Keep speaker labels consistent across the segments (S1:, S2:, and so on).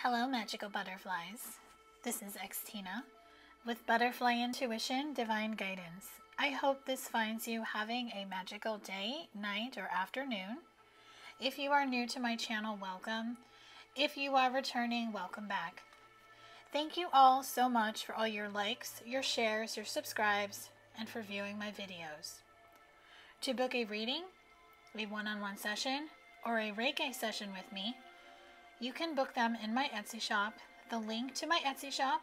S1: Hello, magical butterflies. This is Xtina with Butterfly Intuition Divine Guidance. I hope this finds you having a magical day, night, or afternoon. If you are new to my channel, welcome. If you are returning, welcome back. Thank you all so much for all your likes, your shares, your subscribes, and for viewing my videos. To book a reading, a one-on-one session, or a Reiki session with me, you can book them in my Etsy shop. The link to my Etsy shop,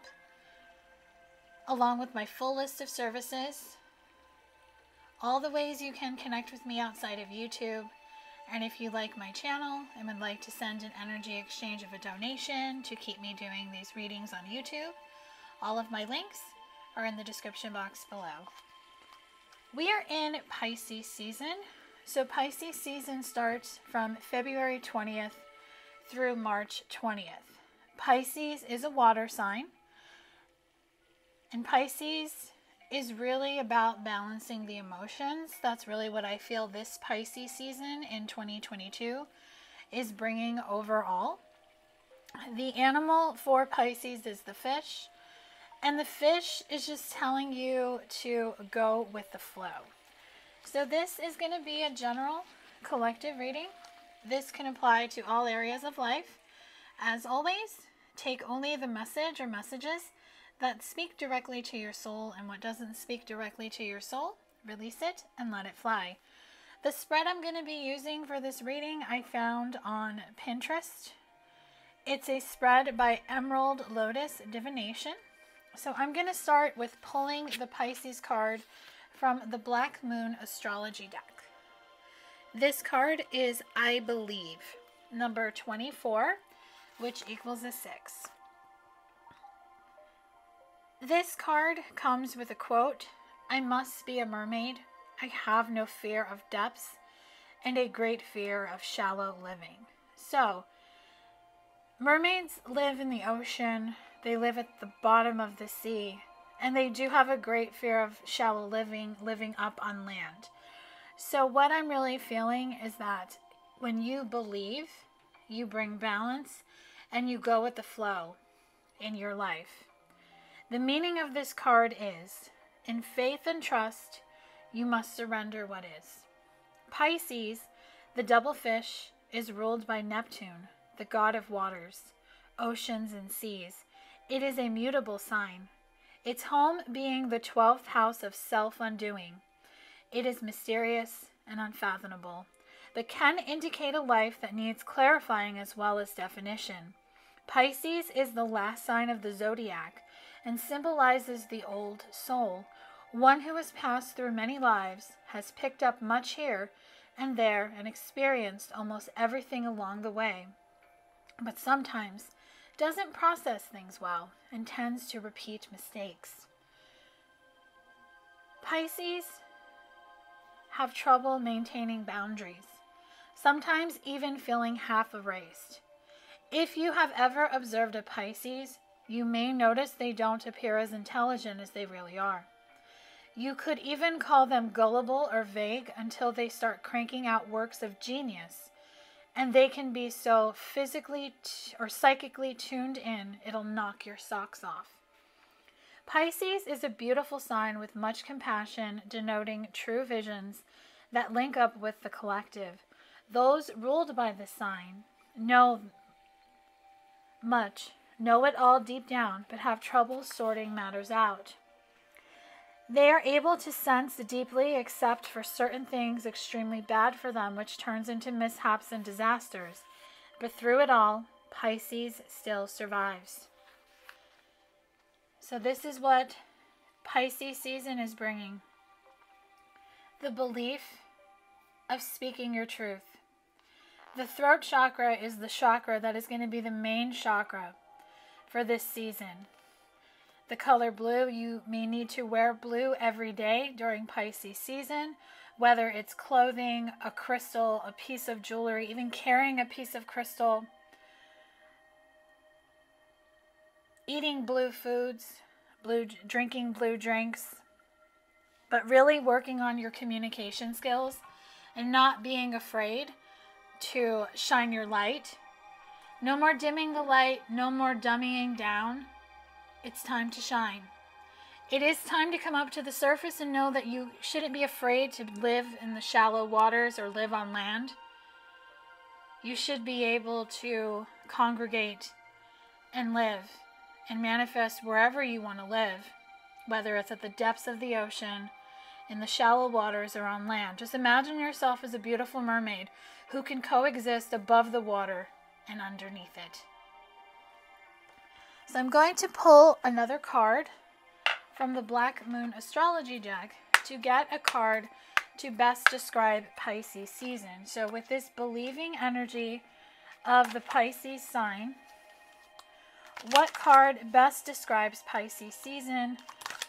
S1: along with my full list of services, all the ways you can connect with me outside of YouTube, and if you like my channel and would like to send an energy exchange of a donation to keep me doing these readings on YouTube, all of my links are in the description box below. We are in Pisces season. So Pisces season starts from February 20th through March 20th. Pisces is a water sign, and Pisces is really about balancing the emotions. That's really what I feel this Pisces season in 2022 is bringing overall. The animal for Pisces is the fish, and the fish is just telling you to go with the flow. So this is going to be a general collective reading. This can apply to all areas of life. As always, take only the message or messages that speak directly to your soul, and what doesn't speak directly to your soul, release it and let it fly. The spread I'm going to be using for this reading I found on Pinterest. It's a spread by Emerald Lotus Divination. So I'm going to start with pulling the Pisces card from the Black Moon Astrology deck. This card is I Believe, number 24, which equals a 6. This card comes with a quote, "I must be a mermaid. I have no fear of depths and a great fear of shallow living." So, mermaids live in the ocean. They live at the bottom of the sea. And they do have a great fear of shallow living up on land. So what I'm really feeling is that when you believe, you bring balance and you go with the flow in your life. The meaning of this card is, in faith and trust, you must surrender what is. Pisces, the double fish, is ruled by Neptune, the god of waters, oceans, and seas. It is a mutable sign. Its home being the 12th house of self-undoing. It is mysterious and unfathomable, but can indicate a life that needs clarifying as well as definition. Pisces is the last sign of the zodiac and symbolizes the old soul, one who has passed through many lives, has picked up much here and there, and experienced almost everything along the way, but sometimes doesn't process things well and tends to repeat mistakes. Pisces have trouble maintaining boundaries, sometimes even feeling half erased. If you have ever observed a Pisces, you may notice they don't appear as intelligent as they really are. You could even call them gullible or vague until they start cranking out works of genius. And they can be so physically or psychically tuned in, it'll knock your socks off. Pisces is a beautiful sign with much compassion, denoting true visions that link up with the collective. Those ruled by this sign know much, know it all deep down, but have trouble sorting matters out. They are able to sense deeply, except for certain things extremely bad for them, which turns into mishaps and disasters. But through it all, Pisces still survives. So this is what Pisces season is bringing. The belief of speaking your truth. The throat chakra is the chakra that is going to be the main chakra for this season. The color blue, you may need to wear blue every day during Pisces season, whether it's clothing, a crystal, a piece of jewelry, even carrying a piece of crystal, eating blue foods, drinking blue drinks, but really working on your communication skills and not being afraid to shine your light No more dimming the light, no more dummying down. It's time to shine. It is time to come up to the surface and know that you shouldn't be afraid to live in the shallow waters or live on land. You should be able to congregate and live and manifest wherever you want to live, whether it's at the depths of the ocean, in the shallow waters, or on land. Just imagine yourself as a beautiful mermaid who can coexist above the water and underneath it. So I'm going to pull another card from the Black Moon Astrology deck to get a card to best describe Pisces season. So with this believing energy of the Pisces sign, what card best describes Pisces season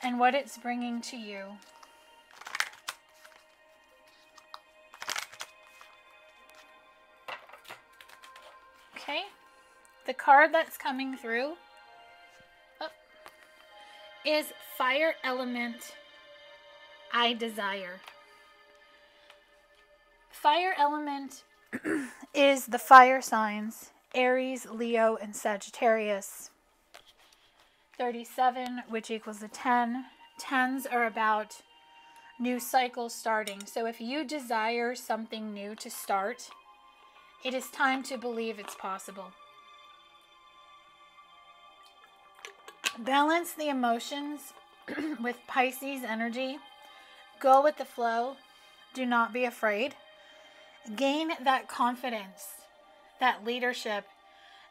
S1: and what it's bringing to you? Okay, the card that's coming through is Fire Element, I Desire. Fire element is the fire signs, Aries, Leo, and Sagittarius. 37, which equals a 10. 10s are about new cycles starting. So if you desire something new to start, it is time to believe it's possible. Balance the emotions with Pisces energy. Go with the flow. Do not be afraid. Gain that confidence, that leadership,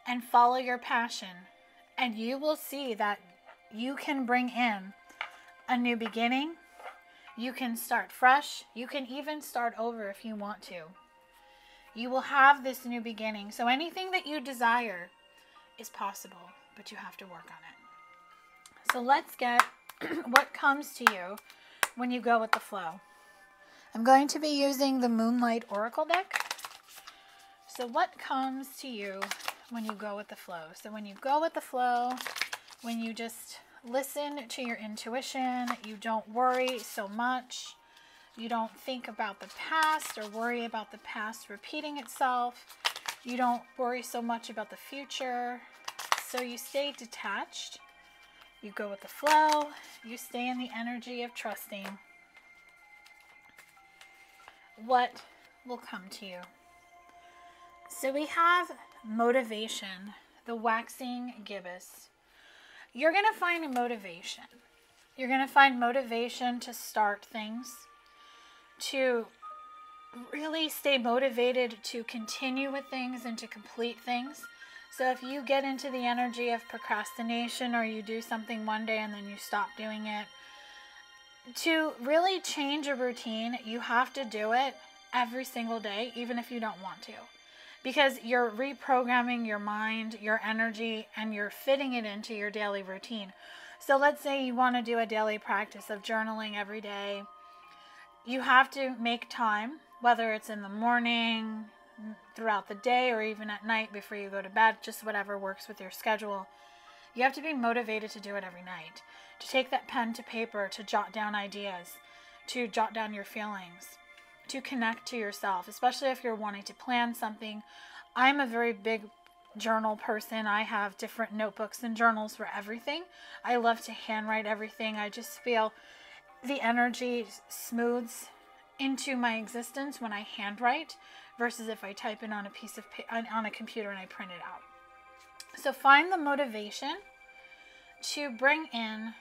S1: and follow your passion. And you will see that you can bring in a new beginning. You can start fresh. You can even start over if you want to. You will have this new beginning. So anything that you desire is possible, but you have to work on it. So let's get what comes to you when you go with the flow. I'm going to be using the Moonlight Oracle deck. So what comes to you when you go with the flow? So when you go with the flow, when you just listen to your intuition, you don't worry so much, you don't think about the past or worry about the past repeating itself, you don't worry so much about the future, so you stay detached, you go with the flow, you stay in the energy of trusting. What will come to you? So we have motivation, the waxing gibbous. You're going to find a motivation. You're going to find motivation to start things, to really stay motivated to continue with things and to complete things. So if you get into the energy of procrastination, or you do something one day and then you stop doing it, to really change a routine, you have to do it every single day, even if you don't want to. Because you're reprogramming your mind, your energy, and you're fitting it into your daily routine. So let's say you want to do a daily practice of journaling every day. You have to make time, whether it's in the morning, throughout the day, or even at night before you go to bed, just whatever works with your schedule. You have to be motivated to do it every night. To take that pen to paper, to jot down ideas, to jot down your feelings, to connect to yourself, especially if you're wanting to plan something. I'm a very big journal person. I have different notebooks and journals for everything. I love to handwrite everything. I just feel the energy smooths into my existence when I handwrite versus if I type it on a piece of on a computer and I print it out. So find the motivation to bring in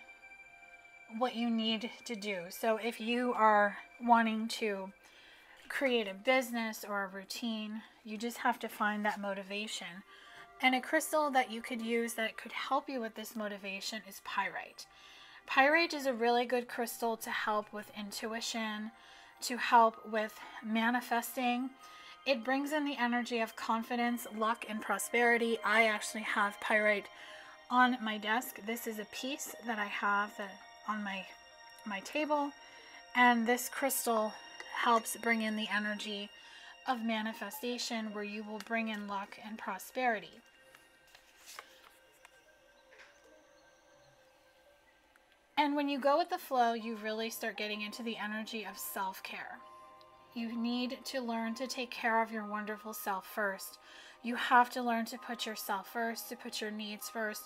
S1: what you need to do. So if you are wanting to create a business or a routine, you just have to find that motivation. And a crystal that you could use that could help you with this motivation is pyrite. Pyrite is a really good crystal to help with intuition, to help with manifesting. It brings in the energy of confidence, luck, and prosperity. I actually have pyrite on my desk. This is a piece that I have on my table, and this crystal helps bring in the energy of manifestation, where you will bring in luck and prosperity. And when you go with the flow, you really start getting into the energy of self-care. You need to learn to take care of your wonderful self first, You have to learn to put yourself first, to put your needs first,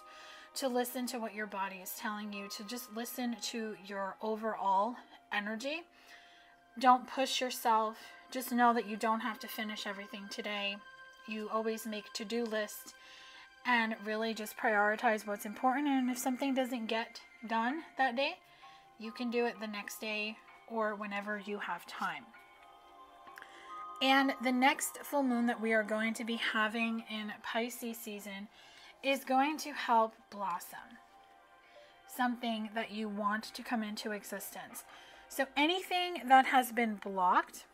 S1: to listen to what your body is telling you, to just listen to your overall energy. Don't push yourself. Just know that you don't have to finish everything today. You always make to-do lists and really just prioritize what's important. And if something doesn't get done that day, you can do it the next day or whenever you have time. And the next full moon that we are going to be having in Pisces season is going to help blossom something that you want to come into existence. So anything that has been blocked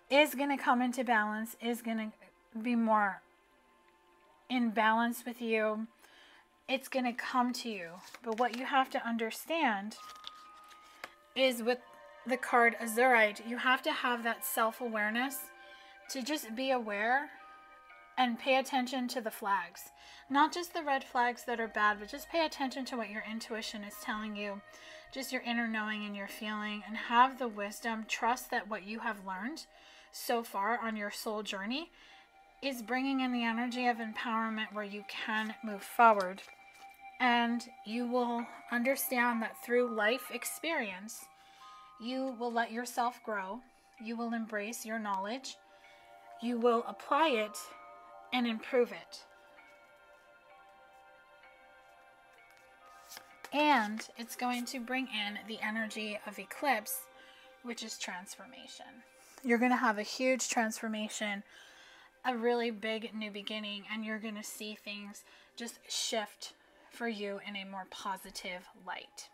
S1: is going to come into balance, is going to be more in balance with you. It's going to come to you. But what you have to understand is with the card Azurite, you have to have that self-awareness to just be aware and pay attention to the flags. Not just the red flags that are bad, but just pay attention to what your intuition is telling you. Just your inner knowing and your feeling, and have the wisdom. Trust that what you have learned so far on your soul journey is bringing in the energy of empowerment where you can move forward. And you will understand that through life experience, you will let yourself grow. You will embrace your knowledge. You will apply it and improve it. And it's going to bring in the energy of eclipse, which is transformation. You're going to have a huge transformation, a really big new beginning, and you're going to see things just shift for you in a more positive light.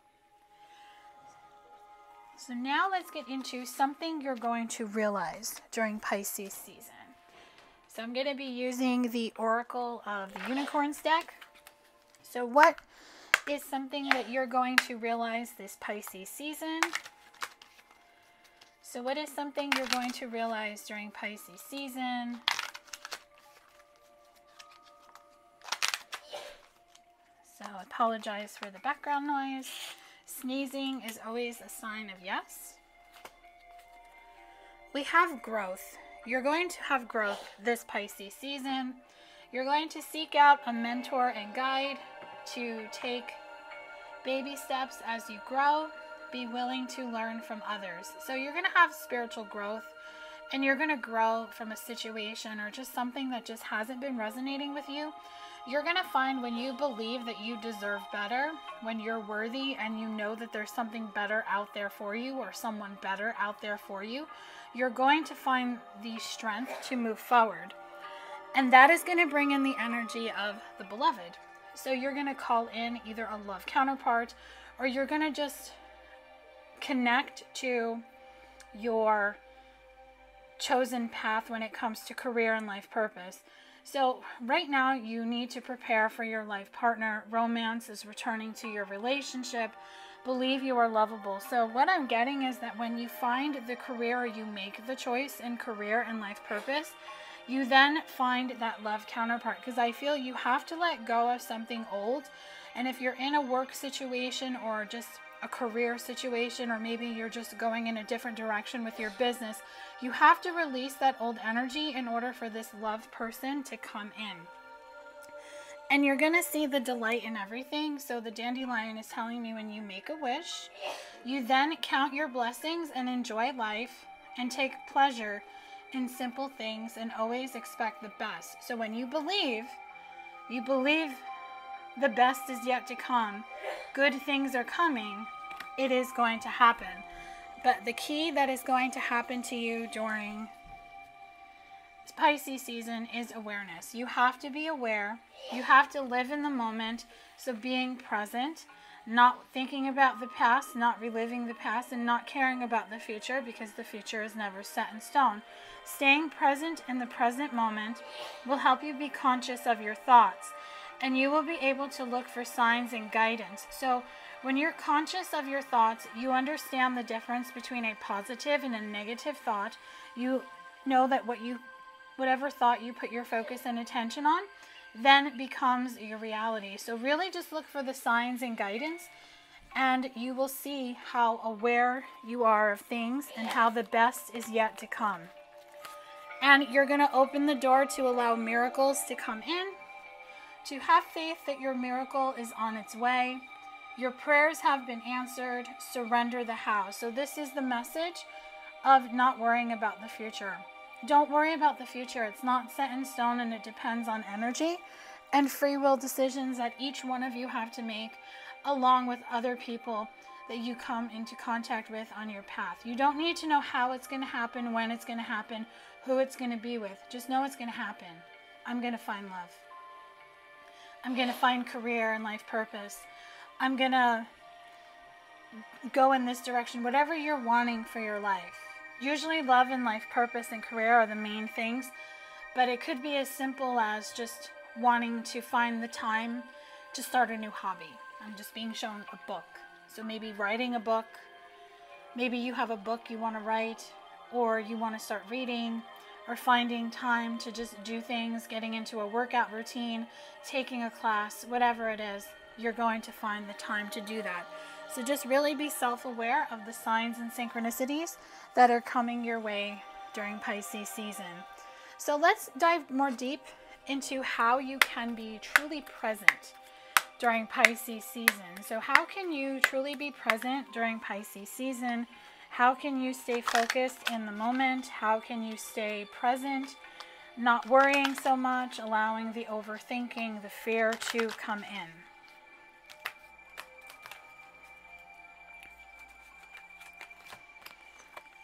S1: So now let's get into something you're going to realize during Pisces season. So I'm going to be using the Oracle of the Unicorns deck. So what is something that you're going to realize this Pisces season? So what is something you're going to realize during Pisces season? So I apologize for the background noise. Sneezing is always a sign of yes. We have growth. You're going to have growth this Pisces season. You're going to seek out a mentor and guide to take baby steps as you grow. Be willing to learn from others. So you're going to have spiritual growth, and you're going to grow from a situation or just something that just hasn't been resonating with you. You're going to find when you believe that you deserve better, when you're worthy and you know that there's something better out there for you or someone better out there for you, you're going to find the strength to move forward. And that is going to bring in the energy of the beloved. So you're going to call in either a love counterpart, or you're going to just connect to your chosen path when it comes to career and life purpose. So right now you need to prepare for your life partner. Romance is returning to your relationship. Believe you are lovable. So what I'm getting is that when you find the career, or you make the choice in career and life purpose, you then find that love counterpart, because I feel you have to let go of something old. And if you're in a work situation or just a career situation, or maybe you're just going in a different direction with your business, you have to release that old energy in order for this loved person to come in. And you're going to see the delight in everything. So the dandelion is telling me when you make a wish, you then count your blessings and enjoy life and take pleasure in simple things and always expect the best. So when you believe the best is yet to come, good things are coming, it is going to happen. But the key that is going to happen to you during Pisces season is awareness. You have to be aware. You have to live in the moment. So being present, not thinking about the past, not reliving the past, and not caring about the future, because the future is never set in stone. Staying present in the present moment will help you be conscious of your thoughts, and you will be able to look for signs and guidance. So when you're conscious of your thoughts, you understand the difference between a positive and a negative thought. You know that whatever thought you put your focus and attention on then becomes your reality. So really just look for the signs and guidance, and you will see how aware you are of things and how the best is yet to come. And you're going to open the door to allow miracles to come in, to have faith that your miracle is on its way. Your prayers have been answered. Surrender the how. So this is the message of not worrying about the future. Don't worry about the future. It's not set in stone, and it depends on energy and free will decisions that each one of you have to make, along with other people that you come into contact with on your path. You don't need to know how it's going to happen, when it's going to happen, who it's going to be with. Just know it's going to happen. I'm going to find love. I'm going to find career and life purpose. I'm going to go in this direction, whatever you're wanting for your life. Usually love and life purpose and career are the main things, but it could be as simple as just wanting to find the time to start a new hobby. I'm just being shown a book. So maybe writing a book. Maybe you have a book you want to write, or you want to start reading, or finding time to just do things, getting into a workout routine, taking a class, whatever it is, you're going to find the time to do that. So just really be self-aware of the signs and synchronicities that are coming your way during Pisces season. So let's dive more deep into how you can be truly present during Pisces season. So how can you truly be present during Pisces season? How can you stay focused in the moment? How can you stay present, not worrying so much, allowing the overthinking, the fear to come in?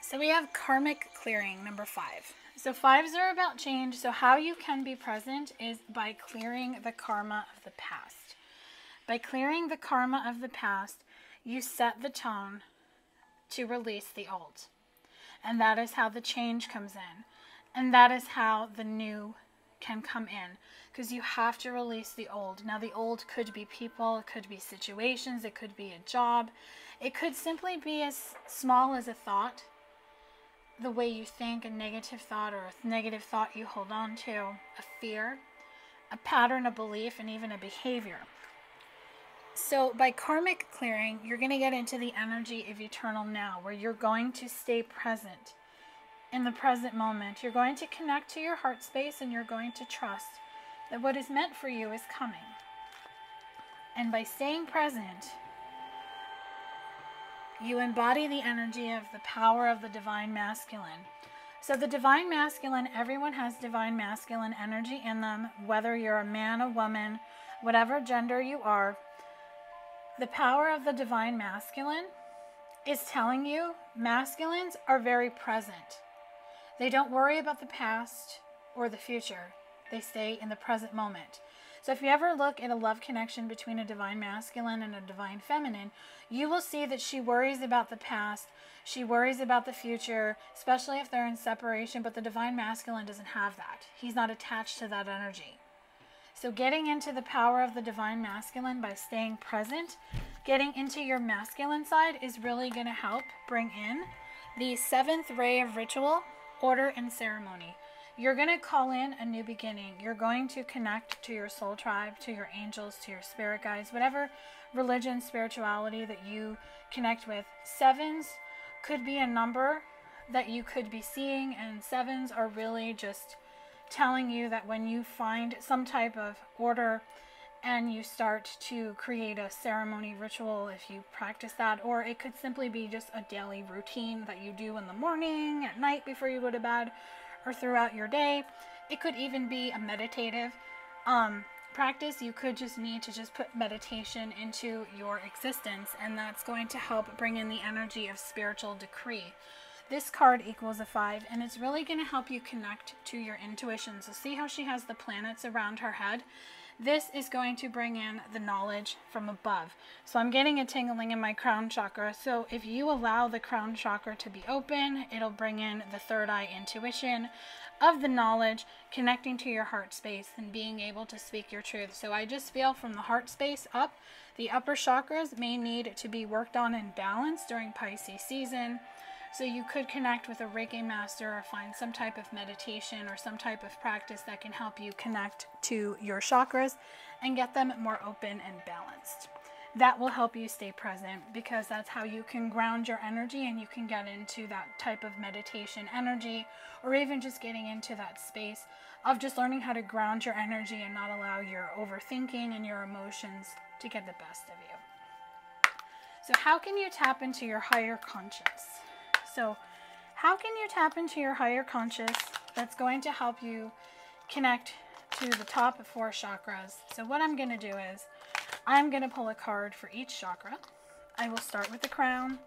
S1: So we have Karmic Clearing, number 5. So 5s are about change. So how you can be present is by clearing the karma of the past. By clearing the karma of the past, you set the tone to release the old. And that is how the change comes in. And that is how the new can come in. Because you have to release the old. Now the old could be people, it could be situations, it could be a job. It could simply be as small as a thought. The way you think, a negative thought or a negative thought you hold on to, a fear, a pattern, a belief, and even a behavior. So by karmic clearing, you're going to get into the energy of eternal now, where you're going to stay present in the present moment. You're going to connect to your heart space, and you're going to trust that what is meant for you is coming. And by staying present, you embody the energy of the power of the divine masculine. So the divine masculine, everyone has divine masculine energy in them, whether you're a man, a woman, whatever gender you are. The power of the divine masculine is telling you masculines are very present. They don't worry about the past or the future. They stay in the present moment. So if you ever look at a love connection between a divine masculine and a divine feminine, you will see that she worries about the past. She worries about the future, especially if they're in separation, but the divine masculine doesn't have that. He's not attached to that energy. So getting into the power of the divine masculine by staying present, getting into your masculine side is really going to help bring in the 7th ray of ritual, order, and ceremony. You're going to call in a new beginning. You're going to connect to your soul tribe, to your angels, to your spirit guides, whatever religion, spirituality that you connect with. 7s could be a number that you could be seeing, and 7s are really just telling you that when you find some type of order and you start to create a ceremony ritual, if you practice that, or it could simply be just a daily routine that you do in the morning, at night before you go to bed, or throughout your day. It could even be a meditative practice. You could just need to just put meditation into your existence, and that's going to help bring in the energy of spiritual decree. This card equals a 5, and it's really going to help you connect to your intuition. So see how she has the planets around her head? This is going to bring in the knowledge from above. So I'm getting a tingling in my crown chakra. So if you allow the crown chakra to be open, it'll bring in the third eye intuition of the knowledge, connecting to your heart space and being able to speak your truth. So I just feel from the heart space up, the upper chakras may need to be worked on and balanced during Pisces season. So you could connect with a Reiki master or find some type of meditation or some type of practice that can help you connect to your chakras and get them more open and balanced. that will help you stay present, because that's how you can ground your energy and you can get into that type of meditation energy, or even just getting into that space of just learning how to ground your energy and not allow your overthinking and your emotions to get the best of you. So how can you tap into your higher conscious? So how can you tap into your higher conscious that's going to help you connect to the top 4 chakras? So what I'm going to do is I'm going to pull a card for each chakra. I will start with the crown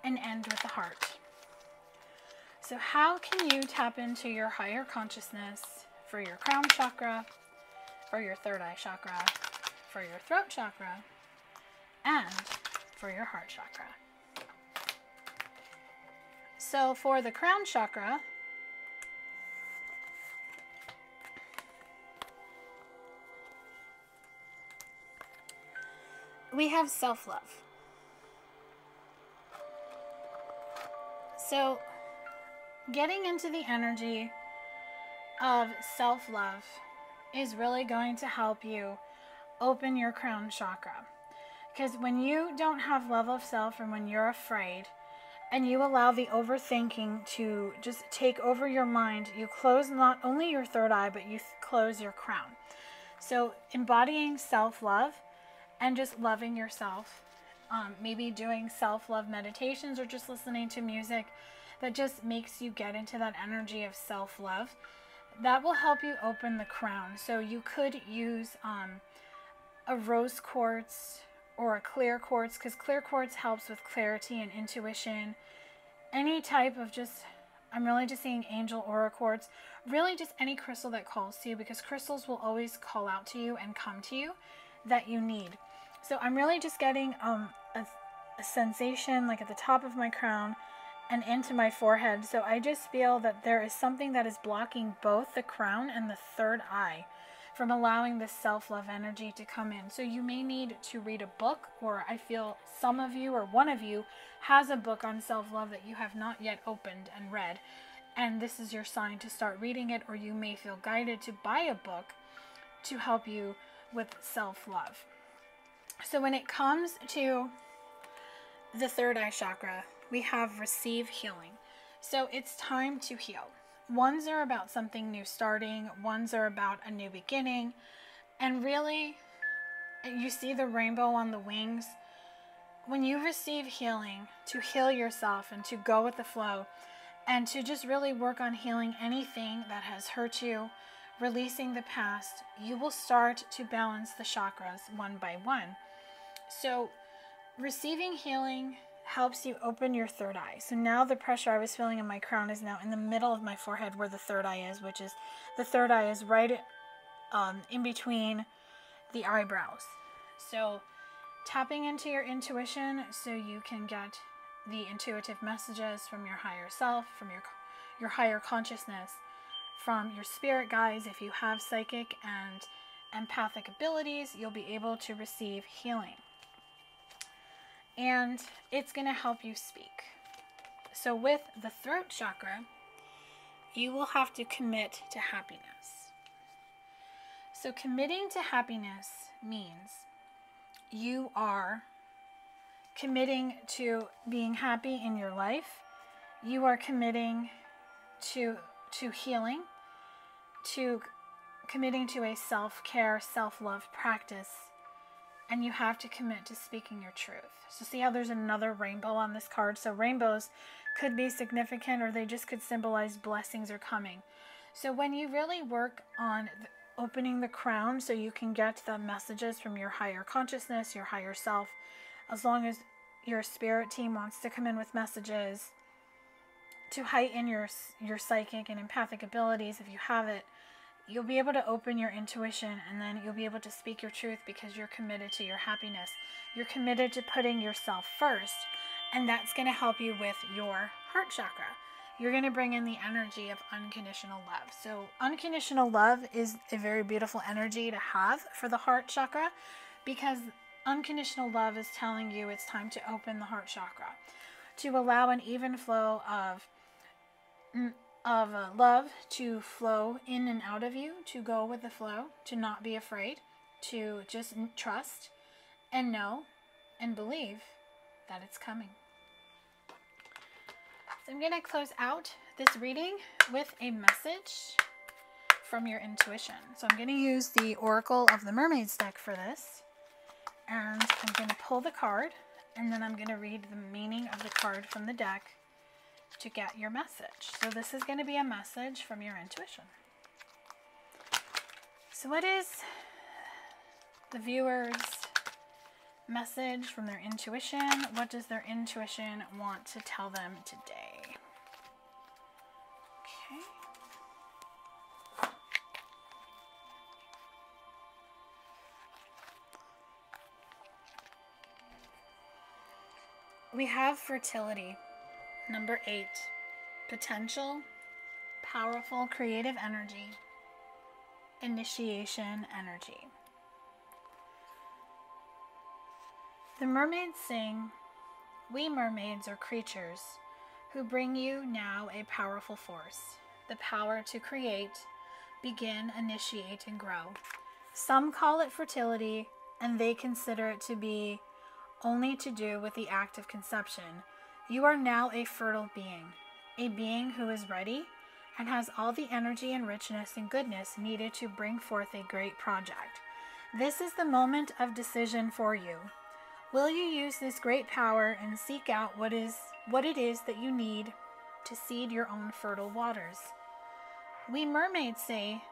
S1: and end with the heart. So how can you tap into your higher consciousness for your crown chakra, for your third eye chakra, for your throat chakra, and for your heart chakra? So for the crown chakra, we have self-love. So getting into the energy of self-love is really going to help you open your crown chakra. Because when you don't have love of self, and when you're afraid and you allow the overthinking to just take over your mind, you close not only your third eye, but you close your crown. So embodying self-love and just loving yourself, maybe doing self-love meditations or just listening to music that just makes you get into that energy of self-love, that will help you open the crown. So you could use a rose quartz or a clear quartz, because clear quartz helps with clarity and intuition. Any type of just, I'm really just seeing angel aura quartz, really just any crystal that calls to you, because crystals will always call out to you and come to you that you need. So I'm really just getting a sensation like at the top of my crown and into my forehead. So I just feel that there is something that is blocking both the crown and the third eye from allowing this self-love energy to come in. So you may need to read a book, or I feel some of you or one of you has a book on self-love that you have not yet opened and read, and this is your sign to start reading it, or you may feel guided to buy a book to help you with self-love. So when it comes to the third eye chakra, we have receive healing. So it's time to heal. Ones are about something new starting, ones are about a new beginning, and really, you see the rainbow on the wings. When you receive healing, to heal yourself and to go with the flow, and to just really work on healing anything that has hurt you, releasing the past, you will start to balance the chakras one by one. So receiving healing helps you open your third eye. So now the pressure I was feeling in my crown is now in the middle of my forehead where the third eye is, which is, the third eye is right in between the eyebrows. So tapping into your intuition so you can get the intuitive messages from your higher self, from your higher consciousness, from your spirit guides. If you have psychic and empathic abilities, you'll be able to receive healing. And it's going to help you speak. So with the throat chakra, you will have to commit to happiness. So committing to happiness means you are committing to being happy in your life. You are committing to healing, to committing to a self-care, self-love practice. And you have to commit to speaking your truth. So see how there's another rainbow on this card? So rainbows could be significant, or they just could symbolize blessings are coming. So when you really work on opening the crown so you can get the messages from your higher consciousness, your higher self, as long as your spirit team wants to come in with messages to heighten your psychic and empathic abilities, if you have it, you'll be able to open your intuition, and then you'll be able to speak your truth because you're committed to your happiness. You're committed to putting yourself first, and that's going to help you with your heart chakra. You're going to bring in the energy of unconditional love. So unconditional love is a very beautiful energy to have for the heart chakra, because unconditional love is telling you it's time to open the heart chakra, to allow an even flow of love to flow in and out of you, to go with the flow, to not be afraid, to just trust, and know and believe that it's coming. So I'm going to close out this reading with a message from your intuition. So I'm going to use the Oracle of the Mermaids deck for this. And I'm going to pull the card, and then I'm going to read the meaning of the card from the deck to get your message. So this is going to be a message from your intuition. So what is the viewer's message from their intuition? What does their intuition want to tell them today? Okay. We have fertility, number 8, potential, powerful creative energy, initiation energy. The mermaids sing, "We mermaids are creatures who bring you now a powerful force, the power to create, begin, initiate, and grow. Some call it fertility, and they consider it to be only to do with the act of conception. You are now a fertile being, a being who is ready and has all the energy and richness and goodness needed to bring forth a great project. This is the moment of decision for you. Will you use this great power and seek out what it is that you need to seed your own fertile waters? We mermaids say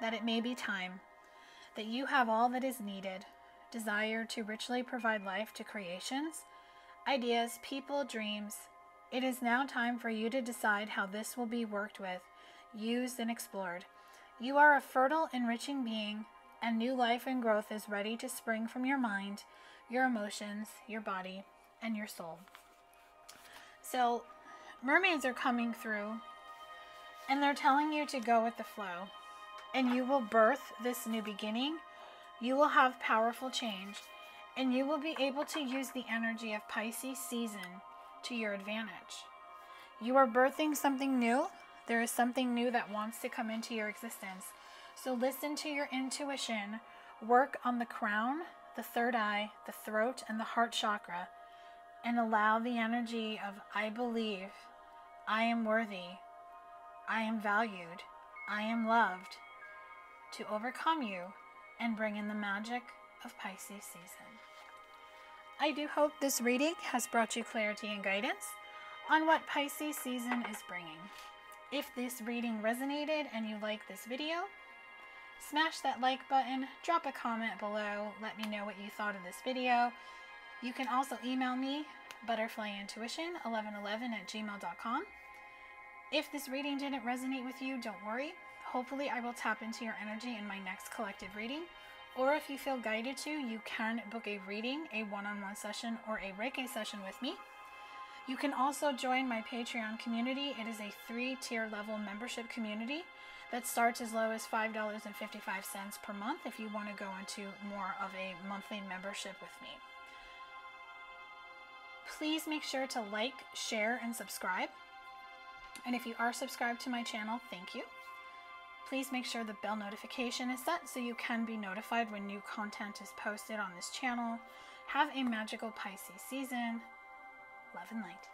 S1: that it may be time, that you have all that is needed, desire to richly provide life to creations, ideas, people, dreams. It is now time for you to decide how this will be worked with, used, and explored. You are a fertile, enriching being, and new life and growth is ready to spring from your mind, your emotions, your body, and your soul." So, mermaids are coming through, and they're telling you to go with the flow, and you will birth this new beginning. You will have powerful change, and you will be able to use the energy of Pisces season to your advantage. You are birthing something new. There is something new that wants to come into your existence. So listen to your intuition. Work on the crown, the third eye, the throat, and the heart chakra, and allow the energy of "I believe, I am worthy, I am valued, I am loved" to overcome you and bring in the magic of Pisces season. I do hope this reading has brought you clarity and guidance on what Pisces season is bringing. If this reading resonated and you like this video, smash that like button, drop a comment below, let me know what you thought of this video. You can also email me, butterflyintuition1111@gmail.com. If this reading didn't resonate with you, don't worry. Hopefully I will tap into your energy in my next collective reading. Or if you feel guided to, you can book a reading, a one-on-one session, or a Reiki session with me. You can also join my Patreon community. It is a 3-tier level membership community that starts as low as $5.55 per month if you want to go into more of a monthly membership with me. Please make sure to like, share, and subscribe. And if you are subscribed to my channel, thank you. Please make sure the bell notification is set so you can be notified when new content is posted on this channel. Have a magical Pisces season. Love and light.